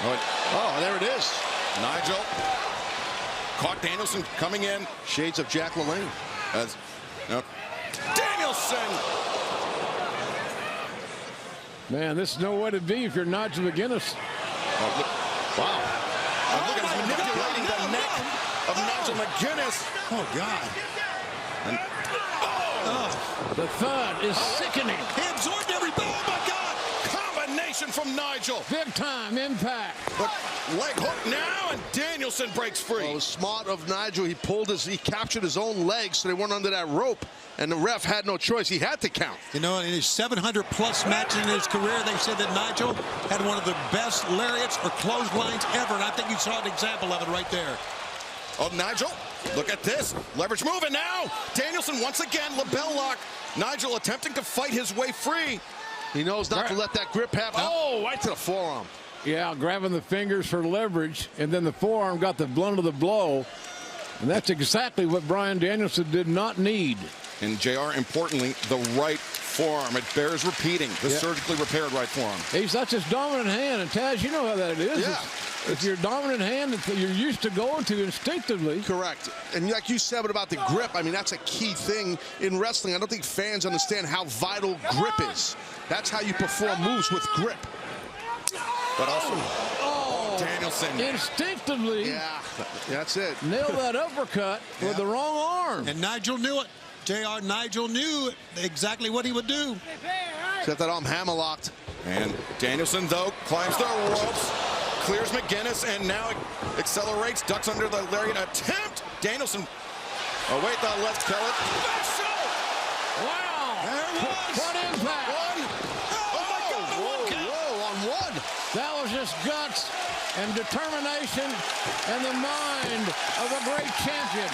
Oh, there it is. Nigel caught Danielson coming in. Shades of Jack LaLanne. Danielson! Man, this is no way to be if you're Nigel McGuinness. Wow. Look at him manipulating the neck of Nigel McGuinness. Oh, God. And, The thud is sickening. He absorbed every ball. Oh, my God. combination from Nigel. Big time impact. But leg hook now, and Danielson breaks free. Well, it was smart of Nigel. He captured his own legs so they weren't under that rope. And the ref had no choice. He had to count. You know, in his 700-plus matches in his career, they said that Nigel had one of the best lariats or clotheslines ever, and I think you saw an example of it right there. Oh, Nigel, look at this. Leverage move, and now Danielson once again, label lock. Nigel attempting to fight his way free. He knows not to let that grip happen. Oh, right to the forearm. Yeah, grabbing the fingers for leverage, and then the forearm got the blunt of the blow. And that's exactly what Bryan Danielson did not need. And JR, importantly, the right forearm. It bears repeating. The surgically repaired right forearm. That's his dominant hand. And Taz, you know how that is. Yeah. It's your dominant hand that you're used to going to instinctively. Correct. And like you said about the grip, I mean, that's a key thing in wrestling. I don't think fans understand how vital grip is. That's how you perform moves, with grip. But also, Danielson. Instinctively. Yeah, that's it. Nailed that uppercut with the wrong arm. And Nigel knew it. JR, Nigel knew exactly what he would do. Except that arm hammerlocked. And Danielson, though, climbs the ropes, clears McGuinness, and now accelerates, ducks under the lariat attempt. Danielson, wait, the left pellet. Wow. There it was. What impact. Oh, my God, a one count. Whoa, on one. That was just guts and determination and the mind of a great champion.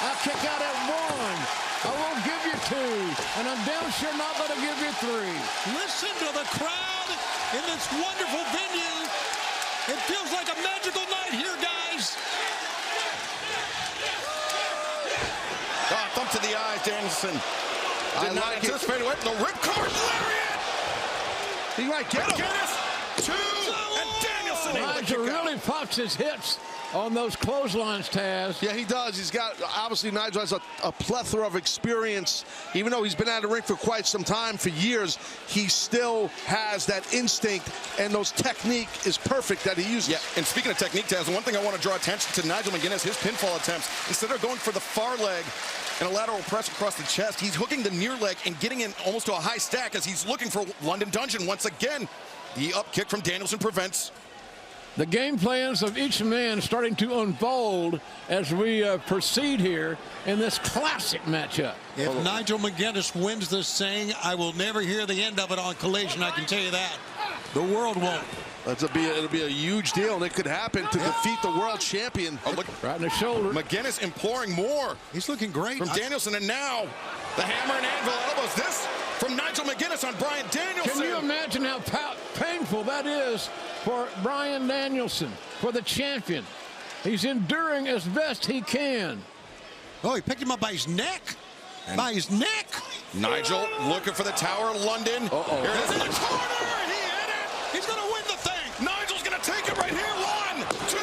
I'll kick out at one. I won't give you two. And I'm damn sure not going to give you three. Listen to the crowd in this wonderful venue. It feels like a magical night here, guys. Thump to the eyes, Danielson. Did not like anticipate it. The ripcord lariat. He might get him. McGuinness, two, and Danielson able to Nigel kick out. really pops his hits on those clotheslines, Taz. Yeah, he does. He's got, obviously, Nigel has a plethora of experience. Even though he's been out of the ring for quite some time, for years, he still has that instinct, and those technique is perfect that he uses. Yeah, and speaking of technique, Taz, one thing I want to draw attention to Nigel McGuinness, his pinfall attempts, instead of going for the far leg and a lateral press across the chest, he's hooking the near leg and getting in almost to a high stack as he's looking for London Dungeon once again. The up kick from Danielson prevents. The game plans of each man starting to unfold as we proceed here in this classic matchup. If Nigel McGuinness wins this thing, I will never hear the end of it on Collision, I can tell you that. The world won't. It'll be a huge deal, and it could happen to defeat the world champion. Oh, look, Right in the shoulder. McGuinness imploring more He's looking great. from Danielson, and now the hammer and anvil elbows. This from Nigel McGuinness on Bryan Danielson. Can you imagine how painful that is for Bryan Danielson, for the champion? He's enduring as best he can. Oh, he picked him up by his neck. By his neck. Nigel looking for the Tower of London. Here it is in the corner. He hit it. He's going to win the thing. Nigel's going to take it right here. 1, 2,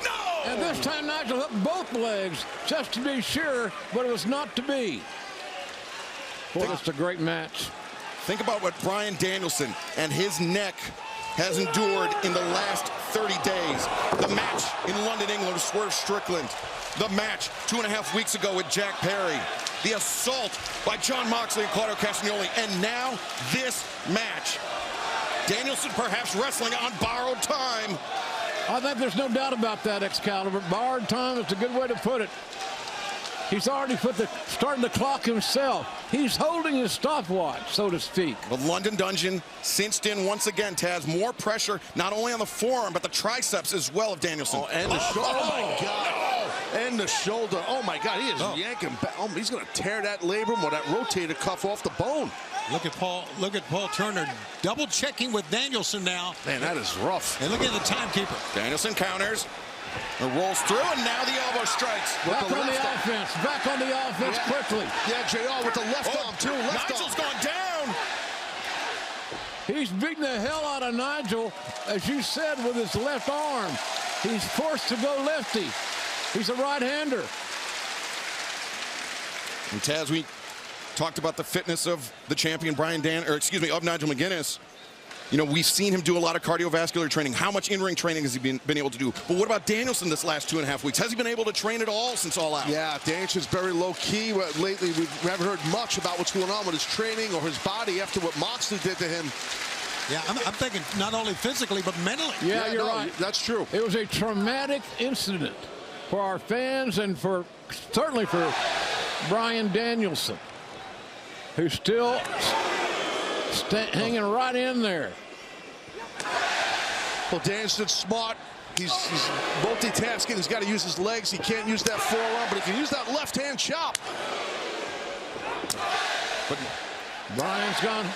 no. And this time Nigel hooked both legs just to be sure, but it was not to be. Boy, it's a great match. Think about what Bryan Danielson and his neck has endured in the last 30 days. The match in London, England with Swerve Strickland. The match 2.5 weeks ago with Jack Perry. The assault by Jon Moxley and Claudio Castagnoli. And now this match. Danielson perhaps wrestling on borrowed time. I think there's no doubt about that, Excalibur. Borrowed time is a good way to put it. He's already starting the clock himself. He's holding his stopwatch, so to speak. The London Dungeon cinched in once again, Taz. More pressure, not only on the forearm, but the triceps as well of Danielson. Oh, and the shoulder. Oh, my God. And the shoulder. Oh, my God. He is yanking back. Oh, he's going to tear that labrum or that rotator cuff off the bone. Look at Paul Turner double checking with Danielson now. Man, that is rough. And look at the timekeeper. Danielson counters. It rolls through, and now the elbow strikes. Back on the offense. Back on the offense quickly. Yeah, JR with the left arm, too. Nigel's gone down. He's beating the hell out of Nigel, as you said, with his left arm. He's forced to go lefty. He's a right-hander. And Taz, we talked about the fitness of the champion of Nigel McGuinness. You know, we've seen him do a lot of cardiovascular training. How much in-ring training has he been able to do? But what about Danielson this last 2.5 weeks? Has he been able to train at all since All Out? Yeah, Danielson's very low-key. Lately, we haven't heard much about what's going on with his training or his body after what Moxley did to him. Yeah, I'm thinking not only physically, but mentally. Yeah, you're right. That's true. It was a traumatic incident for our fans and certainly for Bryan Danielson, who's still hanging right in there. Well, Danielson's smart. He's multitasking. He's got to use his legs. He can't use that forearm, but he can use that left-hand chop. But Bryan's gone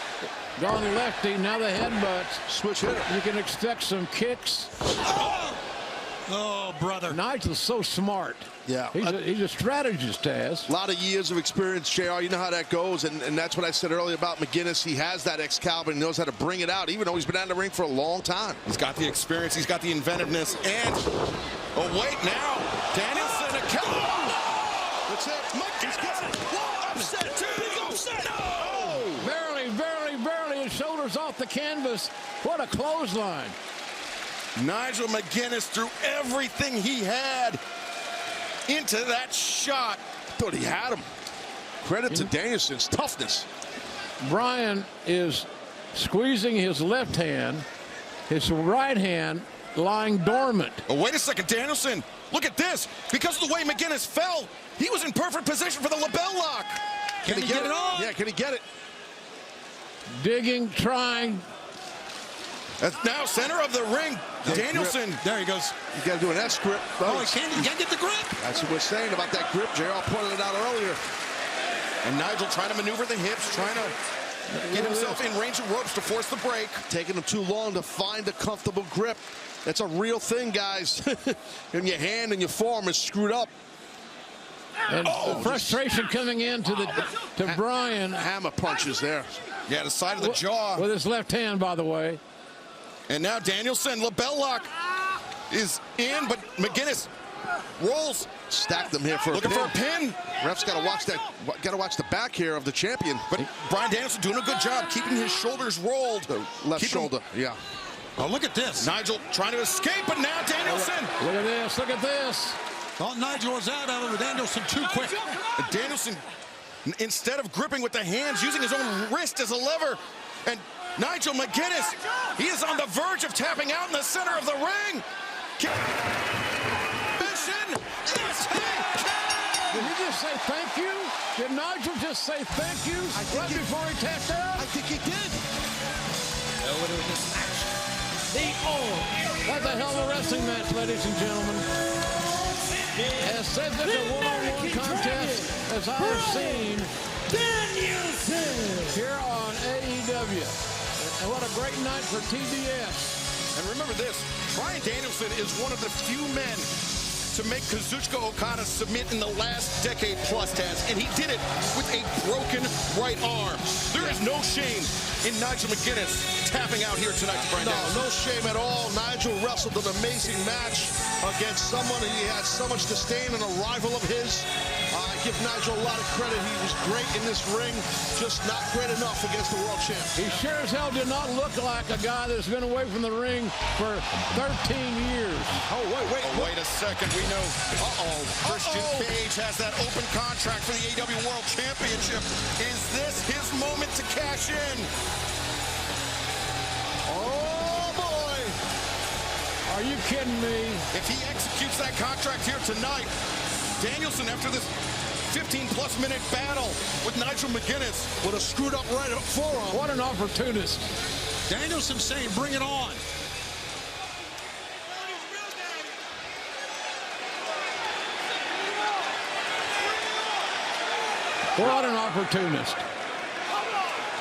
lefty. Now the headbutts. Switch hitter. You can expect some kicks. Oh, brother. Nigel's so smart. Yeah. He's a strategist, Taz. A lot of years of experience, JR. You know how that goes, and that's what I said earlier about McGuinness. He has that Excalibur and knows how to bring it out, even though he's been out in the ring for a long time. He's got the experience. He's got the inventiveness. And, oh, wait, now, Danielson, That's it. He's got it. Whoa, upset, big upset. No! Barely, his shoulders off the canvas. What a clothesline. Nigel McGuinness threw everything he had into that shot. Thought he had him. Credit to Danielson's toughness. Bryan is squeezing his left hand, his right hand lying dormant. Oh, wait a second, Danielson. Look at this. Because of the way McGuinness fell, he was in perfect position for the label lock. Can he get it on? Yeah, can he get it? Digging, trying. That's now center of the ring. Danielson. There he goes. You got to do an S grip. Oh, he can't get the grip. That's what we're saying about that grip. JR pointed it out earlier. And Nigel trying to maneuver the hips, trying to get himself in range of ropes to force the break. Taking him too long to find a comfortable grip. That's a real thing, guys. And your hand and your forearm is screwed up. And frustration coming in to Bryan. Hammer punches there. Yeah, the side of the jaw. With his left hand, by the way. And now Danielson, label lock is in, but McGuinness rolls. Stacked them here for Looking a for a pin. pin. Ref's got to watch that. Got to watch the back here of the champion. But Bryan Danielson doing a good job keeping his shoulders rolled. The left shoulder. Yeah. Oh, look at this. Nigel trying to escape, but now Danielson. Look at this. Look at this. Thought Nigel was out of it with Danielson too quick. Danielson, instead of gripping with the hands, using his own wrist as a lever. And Nigel McGuinness, he is on the verge of tapping out in the center of the ring. Mission. Yes, Did he just say thank you? Did Nigel just say thank you right before he tapped out? I think he did. That's a hell of a wrestling match, ladies and gentlemen. As said, this is a one-on-one contest as I've seen here on AEW. And what a great night for TBS. And remember this, Bryan Danielson is one of the few men to make Kazuchika Okada submit in the last decade plus, Taz, and he did it with a broken right arm. There is no shame in Nigel McGuinness tapping out here tonight to Bryan Danielson. No shame at all. Nigel wrestled an amazing match against someone he had so much disdain and a rival of his. I give Nigel a lot of credit. He was great in this ring, just not great enough against the world champ. He sure as hell did not look like a guy that's been away from the ring for 13 years. Oh, Wait a second. We know, Christian Cage has that open contract for the AEW World Championship. Is this his moment to cash in? Oh, boy. Are you kidding me? If he executes that contract here tonight, Danielson, after this 15-plus minute battle with Nigel McGuinness, With a screwed up right forearm. What an opportunist. Danielson saying, bring it on. What an opportunist.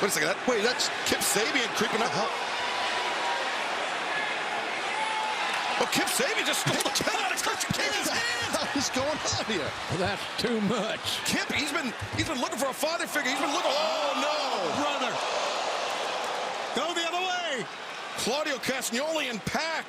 wait a second, that's Kip Sabian creeping up. Oh, Kip Sabian just stole the hell out of Christian Cage's hand. What is going on here? That's too much. Kip, he's been looking for a father figure. He's been looking. Oh no, Brother. Go the other way. Claudio Castagnoli and Pac